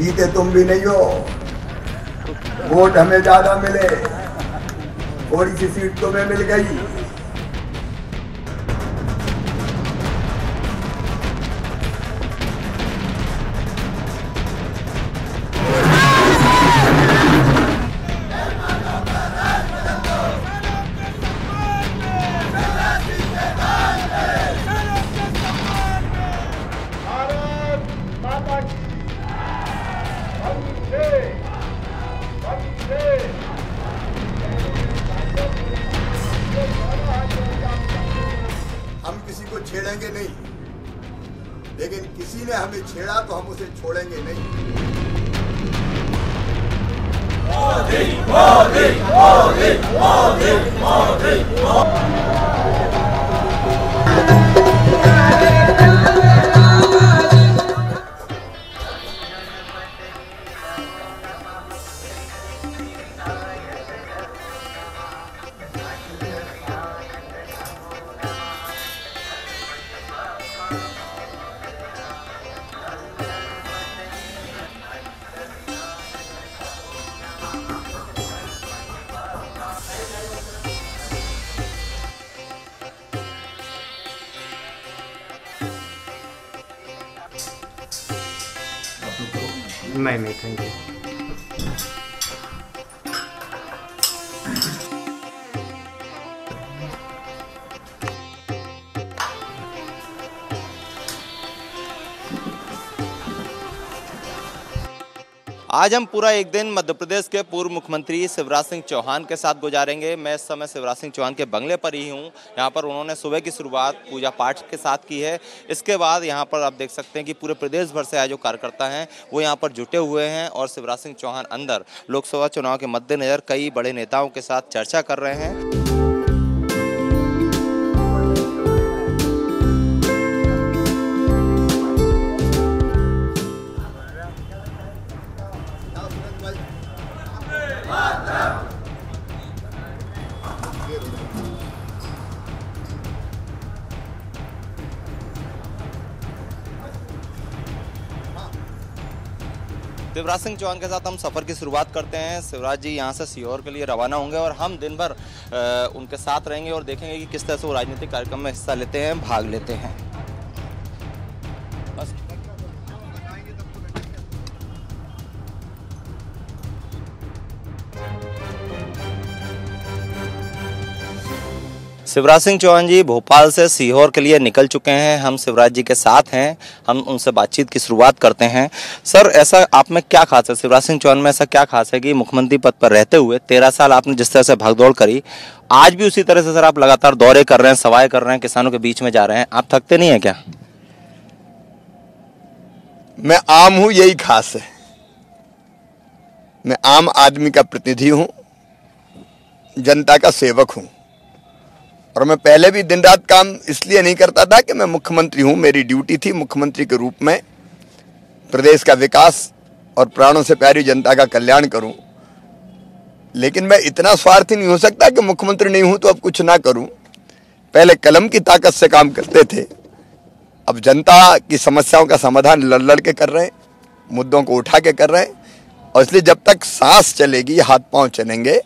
जीते तुम भी नहीं हो, वोट हमें ज्यादा मिले, थोड़ी सी सीट तुम्हें मिल गई। हम किसी को छेड़ेंगे नहीं, लेकिन किसी ने हमें छेड़ा तो हम उसे छोड़ेंगे नहीं। मोदी मोदी मोदी मोदी मोदी मोदी। नहीं थैंक यू। आज हम पूरा एक दिन मध्य प्रदेश के पूर्व मुख्यमंत्री शिवराज सिंह चौहान के साथ गुजारेंगे। मैं इस समय शिवराज सिंह चौहान के बंगले पर ही हूँ। यहाँ पर उन्होंने सुबह की शुरुआत पूजा पाठ के साथ की है। इसके बाद यहाँ पर आप देख सकते हैं कि पूरे प्रदेश भर से आए जो कार्यकर्ता हैं वो यहाँ पर जुटे हुए हैं और शिवराज सिंह चौहान अंदर लोकसभा चुनाव के मद्देनजर कई बड़े नेताओं के साथ चर्चा कर रहे हैं। शिवराज सिंह चौहान के साथ हम सफ़र की शुरुआत करते हैं। शिवराज जी यहाँ से सीहोर के लिए रवाना होंगे और हम दिन भर उनके साथ रहेंगे और देखेंगे कि किस तरह से वो राजनीतिक कार्यक्रम में हिस्सा लेते हैं, भाग लेते हैं। बस शिवराज सिंह चौहान जी भोपाल से सीहोर के लिए निकल चुके हैं। हम शिवराज जी के साथ हैं, हम उनसे बातचीत की शुरुआत करते हैं। सर, ऐसा आप में क्या खास है, शिवराज सिंह चौहान में ऐसा क्या खास है कि मुख्यमंत्री पद पर रहते हुए 13 साल आपने जिस तरह से भागदौड़ करी, आज भी उसी तरह से सर आप लगातार दौरे कर रहे हैं, सवाएं कर रहे हैं, किसानों के बीच में जा रहे हैं, आप थकते नहीं है क्या? मैं आम हूं, यही खास है। मैं आम आदमी का प्रतिनिधि हूं, जनता का सेवक हूं। और मैं पहले भी दिन रात काम इसलिए नहीं करता था कि मैं मुख्यमंत्री हूं, मेरी ड्यूटी थी मुख्यमंत्री के रूप में प्रदेश का विकास और प्राणों से प्यारी जनता का कल्याण करूं। लेकिन मैं इतना स्वार्थी नहीं हो सकता कि मुख्यमंत्री नहीं हूं तो अब कुछ ना करूं। पहले कलम की ताकत से काम करते थे, अब जनता की समस्याओं का समाधान लड़ लड़ के कर रहे हैं, मुद्दों को उठा के कर रहे हैं। और इसलिए जब तक सांस चलेगी, हाथ पांव चलेंगे,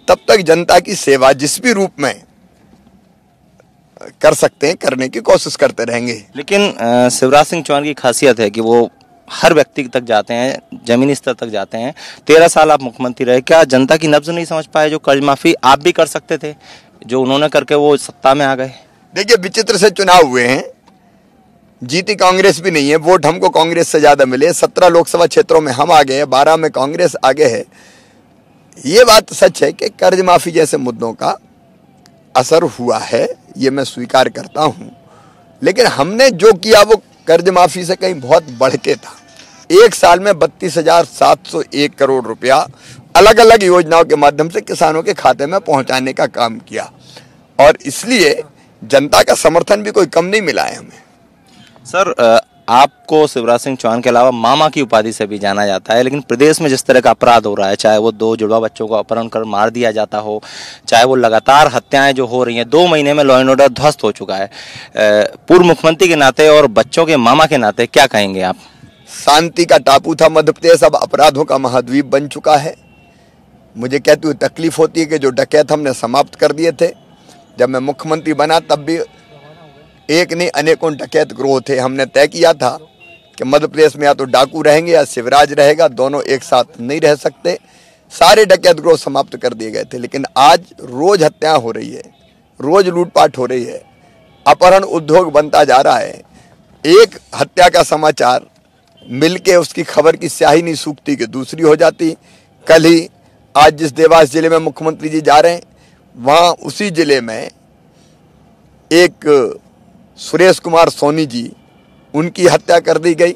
तब तक जनता की सेवा जिस भी रूप में कर सकते हैं करने की कोशिश करते रहेंगे। लेकिन शिवराज सिंह चौहान की खासियत है कि वो हर व्यक्ति तक जाते हैं, जमीनी स्तर तक जाते हैं। 13 साल आप मुख्यमंत्री रहे, क्या जनता की नब्ज नहीं समझ पाए? जो कर्ज माफी आप भी कर सकते थे, जो उन्होंने करके वो सत्ता में आ गए। देखिए, विचित्र से चुनाव हुए हैं, जीती कांग्रेस भी नहीं है, वोट हमको कांग्रेस से ज्यादा मिले। 17 लोकसभा क्षेत्रों में हम आगे हैं, 12 में कांग्रेस आगे है। ये बात सच है कि कर्ज माफी जैसे मुद्दों का असर हुआ है, ये मैं स्वीकार करता हूं। लेकिन हमने जो किया वो कर्ज माफी से कहीं बहुत बढ़ के था। एक साल में 32,701 करोड़ रुपया अलग अलग योजनाओं के माध्यम से किसानों के खाते में पहुंचाने का काम किया, और इसलिए जनता का समर्थन भी कोई कम नहीं मिला है हमें। सर, आपको शिवराज सिंह चौहान के अलावा मामा की उपाधि से भी जाना जाता है, लेकिन प्रदेश में जिस तरह का अपराध हो रहा है, चाहे वो 2 जुड़वा बच्चों को अपहरण कर मार दिया जाता हो, चाहे वो लगातार हत्याएं जो हो रही हैं, 2 महीने में लॉ एंड ऑर्डर ध्वस्त हो चुका है। पूर्व मुख्यमंत्री के नाते और बच्चों के मामा के नाते क्या कहेंगे आप? शांति का टापू था मध्य प्रदेश, अब अपराधों का महाद्वीप बन चुका है। मुझे कहते हुए तकलीफ होती है कि जो डकैत हमने समाप्त कर दिए थे, जब मैं मुख्यमंत्री बना तब भी एक नहीं अनेकों डकैत गिरोह थे। हमने तय किया था कि मध्य प्रदेश में या तो डाकू रहेंगे या शिवराज रहेगा, दोनों एक साथ नहीं रह सकते। सारे डकैत गिरोह समाप्त कर दिए गए थे, लेकिन आज रोज हत्याएं हो रही है, रोज लूटपाट हो रही है, अपहरण उद्योग बनता जा रहा है। एक हत्या का समाचार मिलके उसकी खबर की स्याही नहीं सूखती कि दूसरी हो जाती। कल ही आज जिस देवास जिले में मुख्यमंत्री जी जा रहे हैं, वहाँ उसी जिले में एक सुरेश कुमार सोनी जी, उनकी हत्या कर दी गई।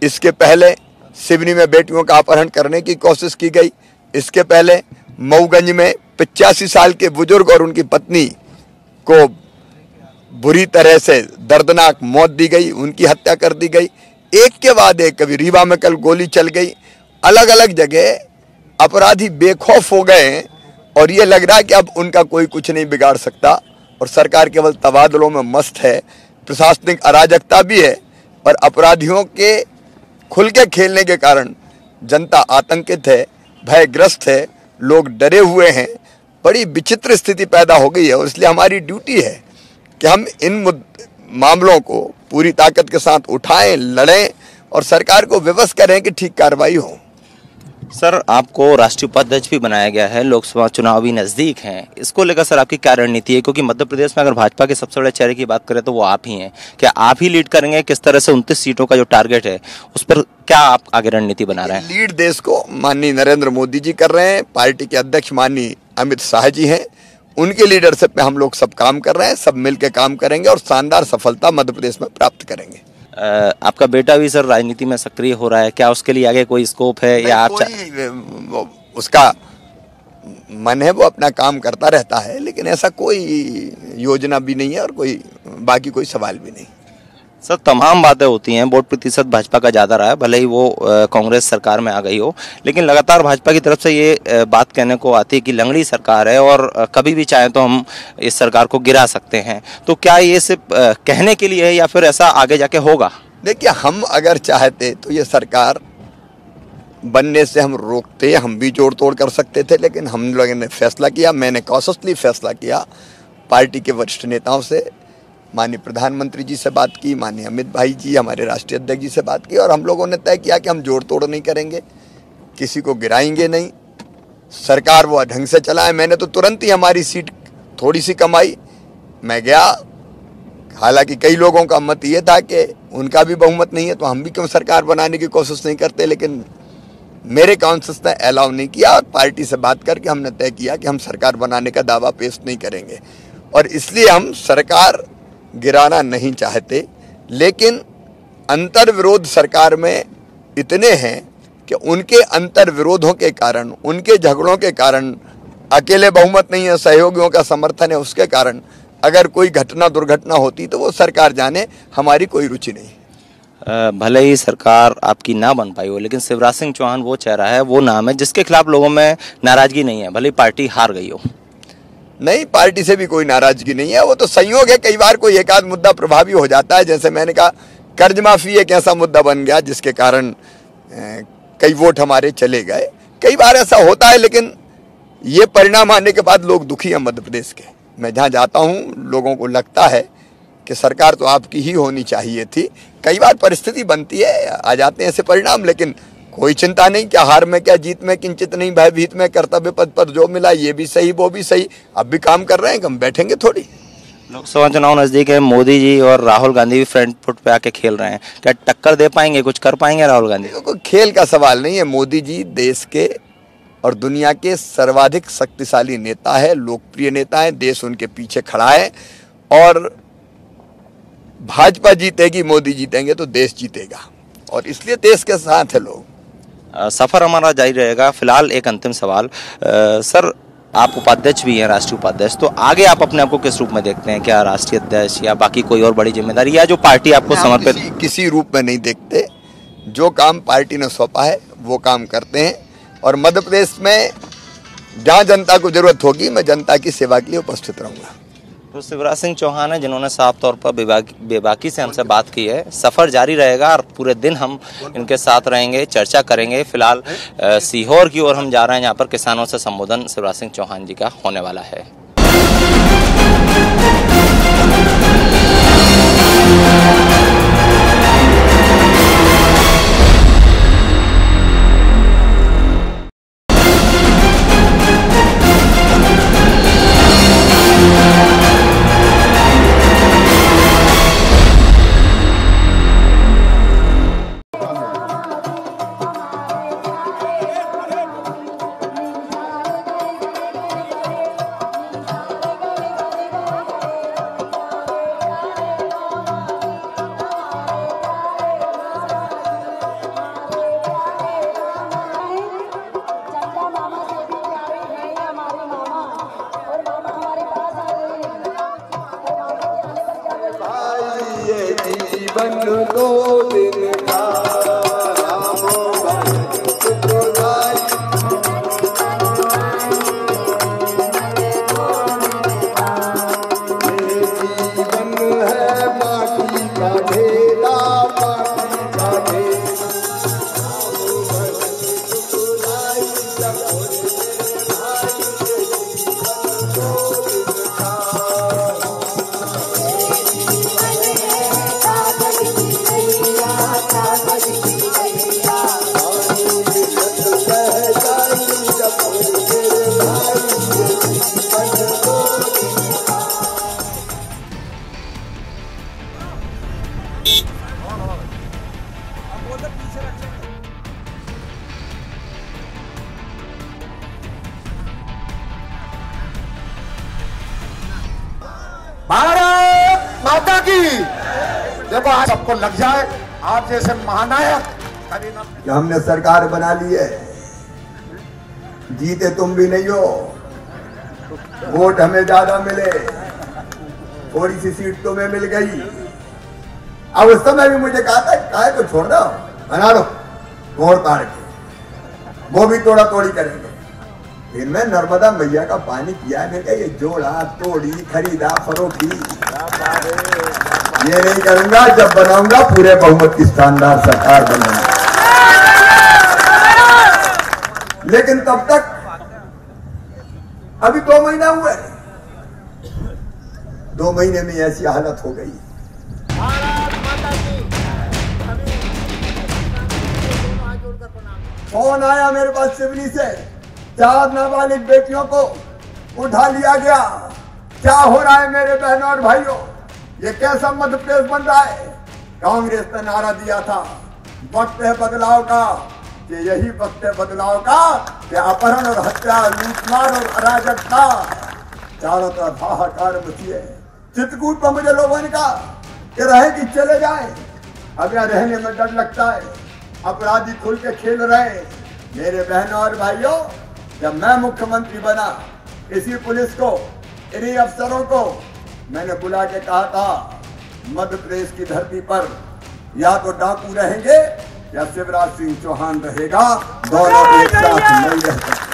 इसके पहले सिवनी में बेटियों का अपहरण करने की कोशिश की गई। इसके पहले मऊगंज में 85 साल के बुजुर्ग और उनकी पत्नी को बुरी तरह से दर्दनाक मौत दी गई, उनकी हत्या कर दी गई। एक के बाद एक, कभी रीवा में कल गोली चल गई। अलग अलग जगह अपराधी बेखौफ हो गए हैं और ये लग रहा है कि अब उनका कोई कुछ नहीं बिगाड़ सकता और सरकार केवल तबादलों में मस्त है। प्रशासनिक अराजकता भी है और अपराधियों के खुल के खेलने के कारण जनता आतंकित है, भयग्रस्त है, लोग डरे हुए हैं। बड़ी विचित्र स्थिति पैदा हो गई है और इसलिए हमारी ड्यूटी है कि हम इन मामलों को पूरी ताकत के साथ उठाएं, लड़ें और सरकार को विवश करें कि ठीक कार्रवाई हो। सर, आपको राष्ट्रीय उपाध्यक्ष भी बनाया गया है, लोकसभा चुनाव भी नजदीक हैं, इसको लेकर सर आपकी क्या रणनीति है? क्योंकि मध्य प्रदेश में अगर भाजपा के सबसे बड़े चेहरे की बात करें तो वो आप ही हैं। क्या आप ही लीड करेंगे? किस तरह से 29 सीटों का जो टारगेट है उस पर क्या आप आगे रणनीति बना रहे हैं? लीड देश को माननीय नरेंद्र मोदी जी कर रहे हैं, पार्टी के अध्यक्ष माननीय अमित शाह जी हैं, उनके लीडरशिप में हम लोग सब काम कर रहे हैं, सब मिलकर काम करेंगे और शानदार सफलता मध्य प्रदेश में प्राप्त करेंगे। आपका बेटा भी सर राजनीति में सक्रिय हो रहा है, क्या उसके लिए आगे कोई स्कोप है या आप उसका मन है, वो अपना काम करता रहता है, लेकिन ऐसा कोई योजना भी नहीं है और कोई बाकी कोई सवाल भी नहीं। सर, तमाम बातें होती हैं, वोट प्रतिशत भाजपा का ज़्यादा रहा है, भले ही वो कांग्रेस सरकार में आ गई हो, लेकिन लगातार भाजपा की तरफ से ये बात कहने को आती है कि लंगड़ी सरकार है और कभी भी चाहे तो हम इस सरकार को गिरा सकते हैं। तो क्या ये सिर्फ कहने के लिए है या फिर ऐसा आगे जाके होगा? देखिए, हम अगर चाहते तो ये सरकार बनने से हम रोकते, हम भी जोड़ तोड़ कर सकते थे, लेकिन हम लोगों ने फैसला किया, मैंने कॉन्शियसली फैसला किया, पार्टी के वरिष्ठ नेताओं से, माननीय प्रधानमंत्री जी से बात की, माननीय अमित भाई जी हमारे राष्ट्रीय अध्यक्ष जी से बात की और हम लोगों ने तय किया कि हम जोड़ तोड़ नहीं करेंगे, किसी को गिराएंगे नहीं, सरकार वो ढंग से चलाए। मैंने तो तुरंत ही हमारी सीट थोड़ी सी कमाई, मैं गया। हालांकि कई लोगों का मत ये था कि उनका भी बहुमत नहीं है तो हम भी क्यों सरकार बनाने की कोशिश नहीं करते, लेकिन मेरे काउंसिल ने अलाउ नहीं किया और पार्टी से बात करके हमने तय किया कि हम सरकार बनाने का दावा पेश नहीं करेंगे और इसलिए हम सरकार गिराना नहीं चाहते। लेकिन अंतर विरोध सरकार में इतने हैं कि उनके अंतर विरोधों के कारण, उनके झगड़ों के कारण, अकेले बहुमत नहीं है, सहयोगियों का समर्थन है, उसके कारण अगर कोई घटना दुर्घटना होती तो वो सरकार जाने, हमारी कोई रुचि नहीं। भले ही सरकार आपकी ना बन पाई हो, लेकिन शिवराज सिंह चौहान वो चेहरा है, वो नाम है जिसके खिलाफ लोगों में नाराजगी नहीं है, भले ही पार्टी हार गई हो। नहीं, पार्टी से भी कोई नाराजगी नहीं है, वो तो संयोग है। कई बार कोई एक आध मुद्दा प्रभावी हो जाता है, जैसे मैंने कहा कर्ज माफी एक ऐसा मुद्दा बन गया जिसके कारण कई वोट हमारे चले गए। कई बार ऐसा होता है, लेकिन ये परिणाम आने के बाद लोग दुखी हैं मध्य प्रदेश के। मैं जहाँ जाता हूँ लोगों को लगता है कि सरकार तो आपकी ही होनी चाहिए थी। कई बार परिस्थिति बनती है, आ जाते हैं ऐसे परिणाम, लेकिन कोई चिंता नहीं, क्या हार में क्या जीत में किंचित नहीं, भयभीत में कर्तव्य पद पर जो मिला ये भी सही वो भी सही। अब भी काम कर रहे हैं, हम बैठेंगे थोड़ी। लोकसभा चुनाव नजदीक है, मोदी जी और राहुल गांधी भी फ्रंट फुट पे आके खेल रहे हैं, क्या टक्कर दे पाएंगे, कुछ कर पाएंगे राहुल गांधी? कोई खेल का सवाल नहीं है। मोदी जी देश के और दुनिया के सर्वाधिक शक्तिशाली नेता है, लोकप्रिय नेता है, देश उनके पीछे खड़ा है और भाजपा जीतेगी, मोदी जीतेंगे तो देश जीतेगा और इसलिए देश के साथ है लोग। सफर हमारा जारी रहेगा। फिलहाल एक अंतिम सवाल, सर आप उपाध्यक्ष भी हैं, राष्ट्रीय उपाध्यक्ष, तो आगे आप अपने आप को किस रूप में देखते हैं? क्या राष्ट्रीय अध्यक्ष या बाकी कोई और बड़ी जिम्मेदारी या जो पार्टी आपको समर्पित? किसी रूप में नहीं देखते, जो काम पार्टी ने सौंपा है वो काम करते हैं और मध्य प्रदेश में जहाँ जनता को जरूरत होगी मैं जनता की सेवा के लिए उपस्थित रहूंगा। तो शिवराज सिंह चौहान है जिन्होंने साफ तौर पर बेबाकी से हमसे बात की है। सफर जारी रहेगा और पूरे दिन हम इनके साथ रहेंगे, चर्चा करेंगे। फिलहाल सीहोर की ओर हम जा रहे हैं, जहाँ पर किसानों से संबोधन शिवराज सिंह चौहान जी का होने वाला है। जीवन दो दिन का जीवन है माटी का ढेला, माटी का ढेला। भारत माता की। देखो आज सबको लग जाए, आप जैसे महानायक कि हमने सरकार बना ली है, जीते तुम भी नहीं हो, वोट हमें ज्यादा मिले, थोड़ी सी सीट तुम्हें मिल गई। अब उस समय भी मुझे कहा था काहे को छोड़ दो, बना लो तोड़ ताड़ के, वो भी तोड़ा तोड़ी करेंगे। फिर मैं नर्मदा मैया का पानी किया, मैं क्या ये जोड़ा तोड़ी खरीदा फरोखी ये नहीं करूंगा। जब बनाऊंगा पूरे बहुमत की शानदार सरकार बनाऊंगा। लेकिन तब तक अभी 2 महीना हुए, 2 महीने में ऐसी हालत हो गई। फोन आया मेरे पास सिवनी से, 4 नाबालिग बेटियों को उठा लिया गया। क्या हो रहा है मेरे बहनों और भाइयों, ये कैसा मध्य प्रदेश बन रहा है। कांग्रेस ने नारा दिया था वक्त है बदलाव का, कि यही वक्त है बदलाव का कि अपहरण और हत्या, लूटमार और अराजकता चारों तरफ हाहाकार मची है। चित्रकूट पर मुझे लोगों ने कहा कि रहे कि चले जाए, अब यहाँ रहने में डर लगता है, अपराधी खुल के खेल रहे। मेरे बहनों और भाइयों, जब मैं मुख्यमंत्री बना, इसी पुलिस को, इन्हीं अफसरों को मैंने बुला के कहा था मध्य प्रदेश की धरती पर या तो डाकू रहेंगे या शिवराज सिंह चौहान रहेगा, दोनों एक साथ नहीं रह सकते।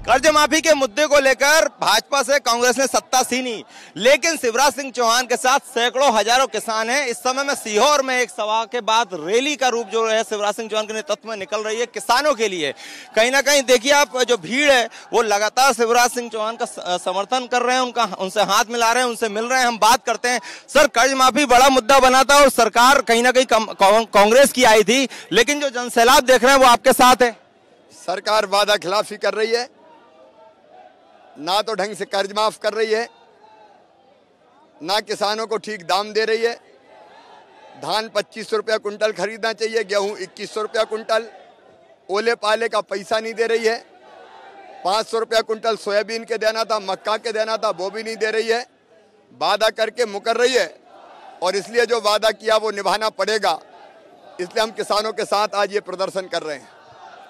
कर्ज माफी के मुद्दे को लेकर भाजपा से कांग्रेस ने सत्ता छीनी, लेकिन शिवराज सिंह चौहान के साथ सैकड़ों हजारों किसान हैं। इस समय में सीहोर में एक सभा के बाद रैली का रूप जो है शिवराज सिंह चौहान के नेतृत्व में निकल रही है किसानों के लिए। कहीं ना कहीं देखिए आप, जो भीड़ है वो लगातार शिवराज सिंह चौहान का समर्थन कर रहे हैं, उनसे हाथ मिला रहे हैं, उनसे मिल रहे हैं। हम बात करते हैं। सर, कर्ज माफी बड़ा मुद्दा बना था और सरकार कहीं ना कहीं कांग्रेस की आई थी, लेकिन जो जनसैलाब देख रहे हैं वो आपके साथ है। सरकार वादा खिलाफी कर रही है, ना तो ढंग से कर्ज माफ कर रही है, ना किसानों को ठीक दाम दे रही है। धान 2500 रुपया कुंटल खरीदना चाहिए, गेहूं 2100 रुपया कुंटल, ओले पाले का पैसा नहीं दे रही है। 500 रुपया कुंटल सोयाबीन के देना था, मक्का के देना था, वो भी नहीं दे रही है। वादा करके मुकर रही है और इसलिए जो वादा किया वो निभाना पड़ेगा। इसलिए हम किसानों के साथ आज ये प्रदर्शन कर रहे हैं।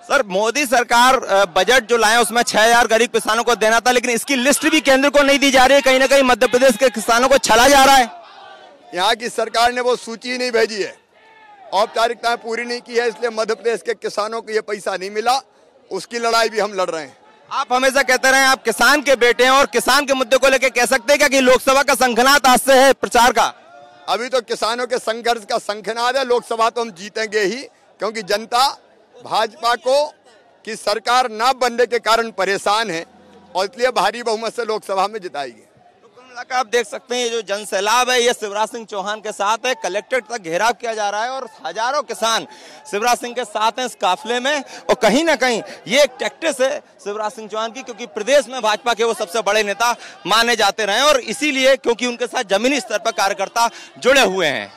सर, मोदी सरकार बजट जो लाए उसमें 6000 गरीब किसानों को देना था, लेकिन इसकी लिस्ट भी केंद्र को नहीं दी जा रही है। कहीं ना कहीं मध्य प्रदेश के किसानों को छला जा रहा है। यहाँ की सरकार ने वो सूची नहीं भेजी है, औपचारिकताएं पूरी नहीं की है, इसलिए मध्य प्रदेश के किसानों को ये पैसा नहीं मिला। उसकी लड़ाई भी हम लड़ रहे हैं। आप हमेशा कहते रहे आप किसान के बेटे हैं और किसान के मुद्दे को लेकर कह सकते हैं क्या कि लोकसभा का शंखनाद आज से है प्रचार का? अभी तो किसानों के संघर्ष का शंखनाद है। लोकसभा तो हम जीतेंगे ही, क्योंकि जनता भाजपा को की सरकार ना बनने के कारण परेशान है और इसलिए भारी बहुमत से लोकसभा में जिताएगी। तो कुल मिलाकर आप देख सकते हैं ये जो जन सैलाब है ये शिवराज सिंह चौहान के साथ है। कलेक्ट्रेट तक घेराव किया जा रहा है और हजारों किसान शिवराज सिंह के साथ हैं इस काफिले में। और कहीं ना कहीं ये एक टैक्टिस है शिवराज सिंह चौहान की, क्योंकि प्रदेश में भाजपा के वो सबसे बड़े नेता माने जाते रहे और इसीलिए क्योंकि उनके साथ जमीनी स्तर पर कार्यकर्ता जुड़े हुए हैं।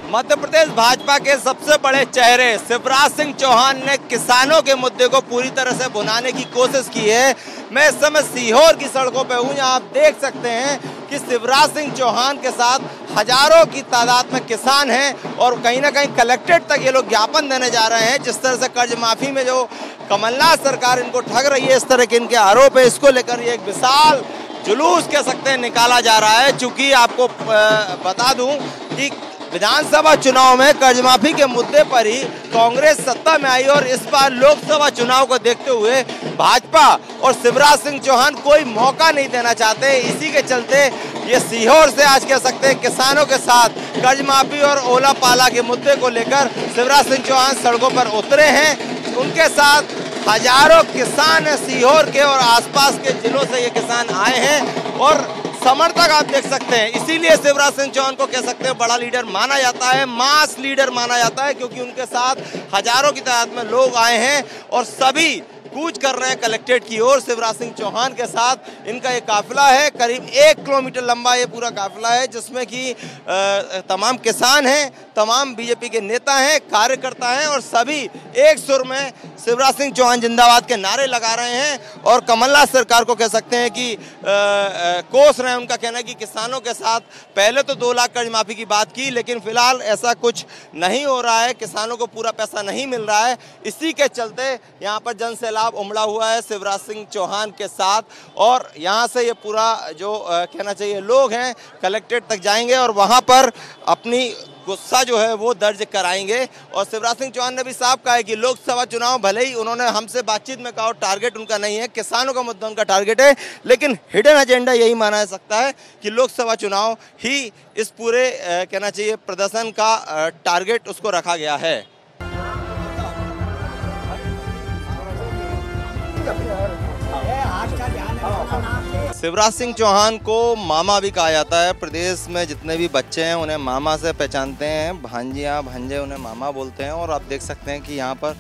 मध्य प्रदेश भाजपा के सबसे बड़े चेहरे शिवराज सिंह चौहान ने किसानों के मुद्दे को पूरी तरह से भुनाने की कोशिश की है। मैं इस समय सीहोर की सड़कों पे हूँ, यहाँ आप देख सकते हैं कि शिवराज सिंह चौहान के साथ हजारों की तादाद में किसान हैं और कहीं ना कहीं कलेक्ट्रेट तक ये लोग ज्ञापन देने जा रहे हैं। जिस तरह से कर्ज माफी में जो कमलनाथ सरकार इनको ठग रही है, इस तरह के इनके आरोप है, इसको लेकर ये एक विशाल जुलूस कह सकते हैं निकाला जा रहा है। चूंकि आपको बता दूं कि विधानसभा चुनाव में कर्ज माफी के मुद्दे पर ही कांग्रेस सत्ता में आई और इस बार लोकसभा चुनाव को देखते हुए भाजपा और शिवराज सिंह चौहान कोई मौका नहीं देना चाहते। इसी के चलते ये सीहोर से आज कह सकते हैं किसानों के साथ कर्ज माफी और ओला पाला के मुद्दे को लेकर शिवराज सिंह चौहान सड़कों पर उतरे हैं। उनके साथ हजारों किसान हैं सीहोर के और आसपास के जिलों से ये किसान आए हैं और समर्थक आप देख सकते हैं। इसीलिए शिवराज सिंह चौहान को कह सकते हैं बड़ा लीडर माना जाता है, मास लीडर माना जाता है, क्योंकि उनके साथ हजारों की तादाद में लोग आए हैं और सभी कूच कर रहे हैं कलेक्ट्रेट की ओर। शिवराज सिंह चौहान के साथ इनका ये काफिला है, करीब 1 किलोमीटर लंबा ये पूरा काफिला है, जिसमें कि तमाम किसान हैं, तमाम बीजेपी के नेता हैं, कार्यकर्ता हैं और सभी एक सुर में शिवराज सिंह चौहान जिंदाबाद के नारे लगा रहे हैं और कमलनाथ सरकार को कह सकते हैं कि कोस रहे हैं। उनका कहना है कि किसानों के साथ पहले तो 2 लाख कर्ज माफी की बात की, लेकिन फिलहाल ऐसा कुछ नहीं हो रहा है, किसानों को पूरा पैसा नहीं मिल रहा है। इसी के चलते यहाँ पर जन सैलाब उमड़ा हुआ है शिवराज सिंह चौहान के साथ और यहाँ से ये पूरा जो कहना चाहिए लोग हैं कलेक्ट्रेट तक जाएंगे और वहाँ पर अपनी गुस्सा जो है वो दर्ज कराएंगे। और शिवराज सिंह चौहान ने भी साफ कहा है कि लोकसभा चुनाव भले ही उन्होंने हमसे बातचीत में कहा टारगेट उनका नहीं है, किसानों का मुद्दा उनका टारगेट है, लेकिन हिडन एजेंडा यही माना जा सकता है कि लोकसभा चुनाव ही इस पूरे कहना चाहिए प्रदर्शन का टारगेट उसको रखा गया है। शिवराज सिंह चौहान को मामा भी कहा जाता है। प्रदेश में जितने भी बच्चे हैं उन्हें मामा से पहचानते हैं, भांजियाँ भांजे उन्हें मामा बोलते हैं। और आप देख सकते हैं कि यहाँ पर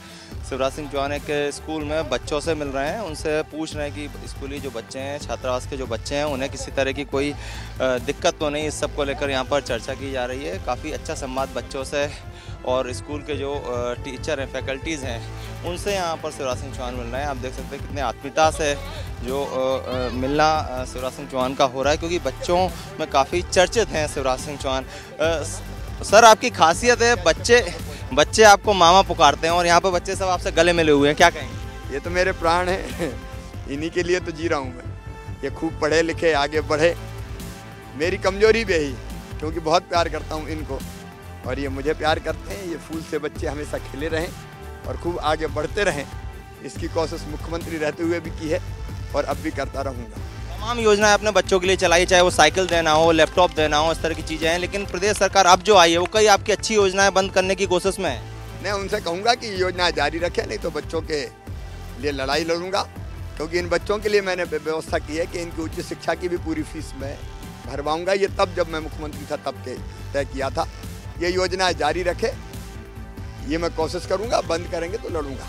शिवराज सिंह चौहान एक स्कूल में बच्चों से मिल रहे हैं, उनसे पूछ रहे हैं कि स्कूली जो बच्चे हैं, छात्रावास के जो बच्चे हैं, उन्हें किसी तरह की कोई दिक्कत तो नहीं। इस सब को लेकर यहाँ पर चर्चा की जा रही है। काफ़ी अच्छा संवाद बच्चों से और स्कूल के जो टीचर हैं, फैकल्टीज़ हैं, उनसे यहाँ पर शिवराज सिंह चौहान मिल रहे हैं। आप देख सकते हैं कितने आत्मीयता से जो मिलना शिवराज सिंह चौहान का हो रहा है, क्योंकि बच्चों में काफ़ी चर्चित हैं शिवराज सिंह चौहान। सर, आपकी खासियत है बच्चे आपको मामा पुकारते हैं और यहाँ पर बच्चे सब आपसे गले मिले हुए हैं, क्या कहेंगे? ये तो मेरे प्राण हैं, इन्हीं के लिए तो जी रहा हूँ मैं। ये खूब पढ़े लिखे आगे बढ़े, मेरी कमजोरी भी यही, क्योंकि बहुत प्यार करता हूँ इनको और ये मुझे प्यार करते हैं। ये फूल से बच्चे हमेशा खिले रहें और खूब आगे बढ़ते रहें, इसकी कोशिश मुख्यमंत्री रहते हुए भी की है और अब भी करता रहूँगा। तमाम योजनाएं अपने बच्चों के लिए चलाई, चाहे वो साइकिल देना हो, लैपटॉप देना हो, इस तरह की चीज़ें हैं। लेकिन प्रदेश सरकार अब जो आई है वो कई आपकी अच्छी योजनाएं बंद करने की कोशिश में है। मैं उनसे कहूँगा कि योजना जारी रखें, नहीं तो बच्चों के लिए लड़ाई लड़ूंगा। क्योंकि इन बच्चों के लिए मैंने व्यवस्था की है कि इनकी उच्च शिक्षा की भी पूरी फीस मैं भरवाऊंगा। ये तब जब मैं मुख्यमंत्री था तब के तय किया था। ये योजना जारी रखे, ये मैं कोशिश करूंगा। बंद करेंगे तो लड़ूंगा।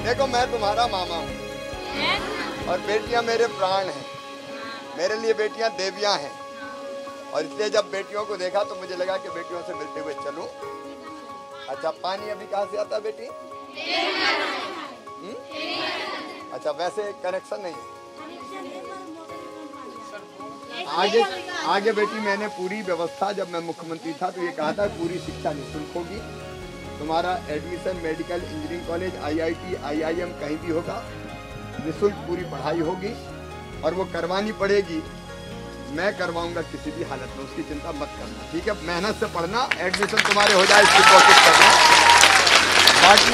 देखो, मैं तुम्हारा मामा हूँ और बेटियां मेरे प्राण हैं। मेरे लिए बेटियां देवियां हैं। और इसलिए जब बेटियों को देखा तो मुझे लगा कि बेटियों से मिलते हुए चलूं। अच्छा, पानी अभी कहाँ से आता है बेटी? अच्छा, वैसे कनेक्शन नहीं है। आगे बेटी मैंने पूरी व्यवस्था, जब मैं मुख्यमंत्री था तो ये कहा था पूरी शिक्षा निःशुल्क होगी। तुम्हारा admission medical, engineering college, IIT, IIM कहीं भी होगा, निःशुल्क पूरी पढ़ाई होगी और वो करवानी पड़ेगी। मैं करवाऊंगा किसी भी हालत में, उसकी चिंता मत करना, ठीक है? मेहनत से पढ़ना, एडमिशन तुम्हारे हो जाए इसकी कोशिश करना। बाकी